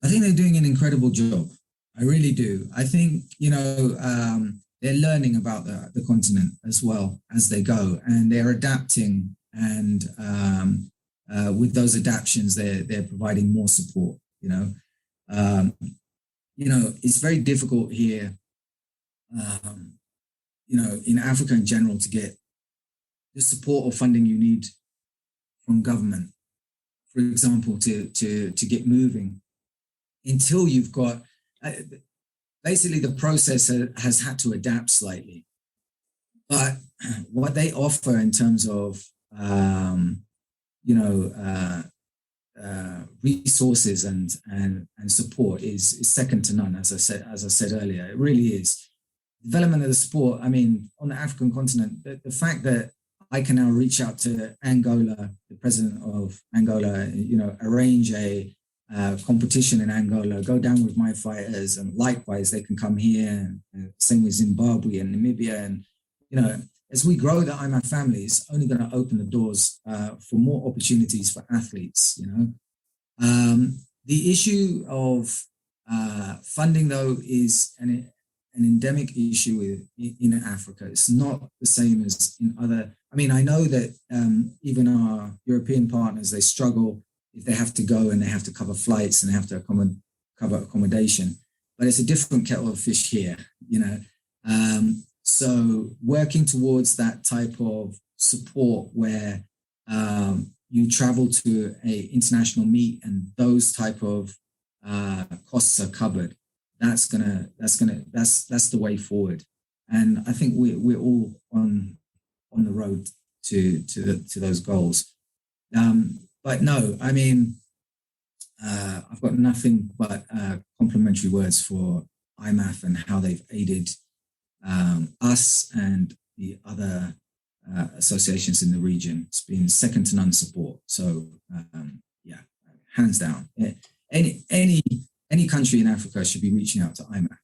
I think they're doing an incredible job. I really do. I think, they're learning about the continent as well as they go, and they're adapting. And with those adaptations, they're providing more support. It's very difficult here, in Africa in general, to get the support or funding you need from government, for example, to get moving, until you've got, basically the process has had to adapt slightly. But what they offer in terms of, resources and support is second to none, as I said earlier. It really is. Development of the sport, I mean, on the African continent, the fact that I can now reach out to Angola, the president of Angola, arrange a competition in Angola, go down with my fighters, and likewise they can come here, and same with Zimbabwe and Namibia. And as we grow the IMMAF family, it's only going to open the doors for more opportunities for athletes. The issue of funding, though, is an endemic issue in Africa. It's not the same as in other. I mean, I know that even our European partners, they struggle if they have to go and they have to cover flights and they have to cover accommodation, but it's a different kettle of fish here, So working towards that type of support where you travel to a international meet and those type of costs are covered, that's the way forward. And I think we're all on the road to those goals. But no, I mean, I've got nothing but complimentary words for IMMAF and how they've aided us and the other associations in the region. It's been second to none support. So yeah, hands down. Any country in Africa should be reaching out to IMMAF.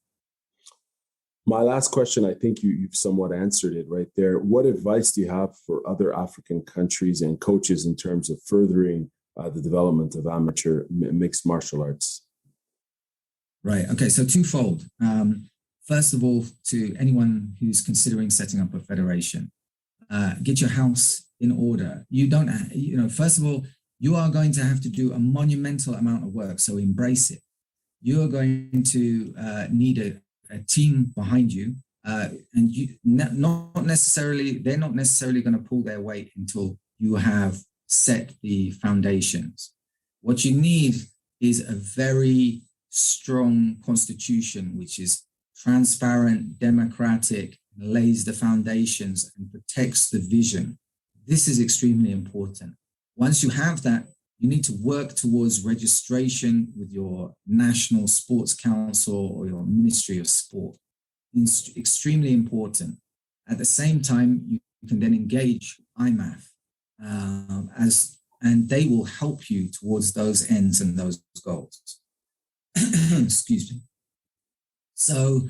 My last question, I think you've somewhat answered it right there. What advice do you have for other African countries and coaches in terms of furthering the development of amateur mixed martial arts? Right. Okay. So twofold. First of all, to anyone who's considering setting up a federation, get your house in order. You don't, first of all, you are going to have to do a monumental amount of work. So embrace it. You are going to need a team behind you, and they're not necessarily going to pull their weight until you have set the foundations. What you need is a very strong constitution, which is transparent, democratic, lays the foundations and protects the vision. This is extremely important. Once you have that, you need to work towards registration with your National Sports Council or your Ministry of Sport. It's extremely important. At the same time, you can then engage IMMAF and they will help you towards those ends and those goals. Excuse me. So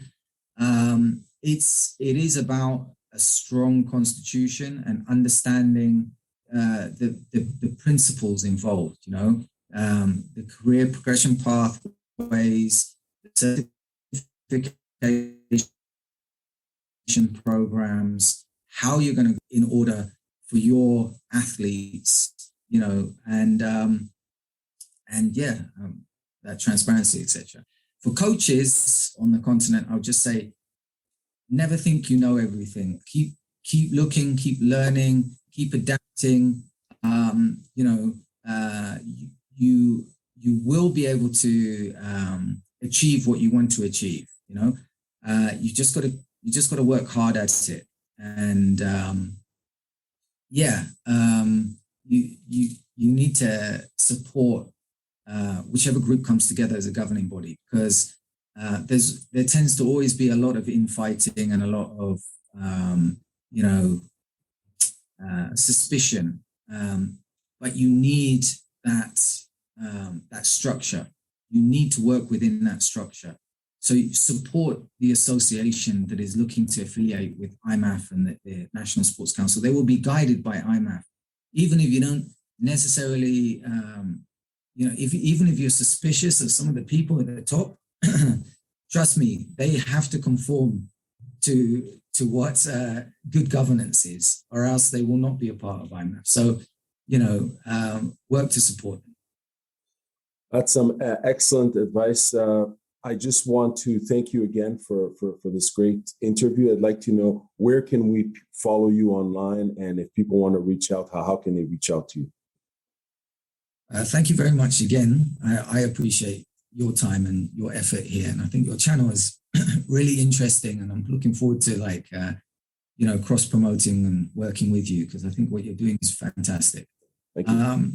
it is about a strong constitution and understanding the principles involved, the career progression pathways, the certification programs, how you're going to, in order for your athletes, that transparency, etc. For coaches on the continent, I'll just say, never think you know everything. Keep looking, keep learning, keep adapting. You will be able to achieve what you want to achieve. You just got to work hard at it, and you need to support whichever group comes together as a governing body, because there tends to always be a lot of infighting and a lot of suspicion, but you need that structure. You need to work within that structure. So you support the association that is looking to affiliate with IMMAF and the National Sports Council. They will be guided by IMMAF, even if you don't necessarily, even if you're suspicious of some of the people at the top. Trust me, they have to conform to what good governance is, or else they will not be a part of IMMAF. So, work to support them. That's some excellent advice. I just want to thank you again for this great interview. I'd like to know, where can we follow you online? And if people want to reach out, how can they reach out to you? Thank you very much again. I appreciate your time and your effort here. And I think your channel is really interesting. And I'm looking forward to cross-promoting and working with you, because I think what you're doing is fantastic. Thank you.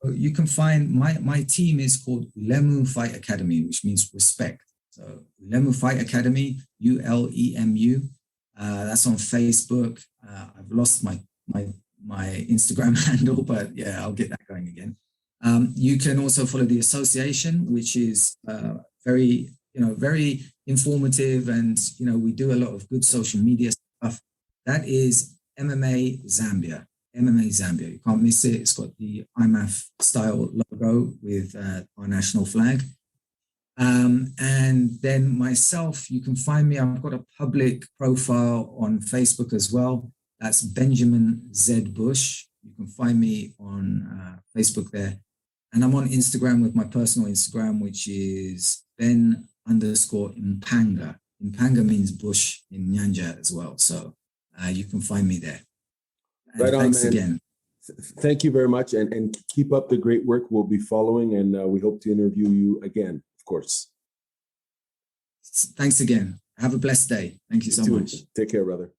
So you can find my team is called Ulemu Fight Academy, which means respect. So Ulemu Fight Academy, ULEMU. That's on Facebook. I've lost my Instagram handle, but yeah, I'll get that going again. You can also follow the association, which is very informative, and we do a lot of good social media stuff. That is MMA Zambia. MMA Zambia. You can't miss it. It's got the IMMAF style logo with our national flag. And then myself, you can find me. I've got a public profile on Facebook as well. That's Benjamin Z. Bush. You can find me on Facebook there. And I'm on Instagram with my personal Instagram, which is Ben_Impanga. Impanga means bush in Nyanja as well. So you can find me there. And right on, thanks man. again. Thank you very much, and keep up the great work. We'll be following, and we hope to interview you again, of course. Thanks again. Have a blessed day. Thank you so much. Take care, brother.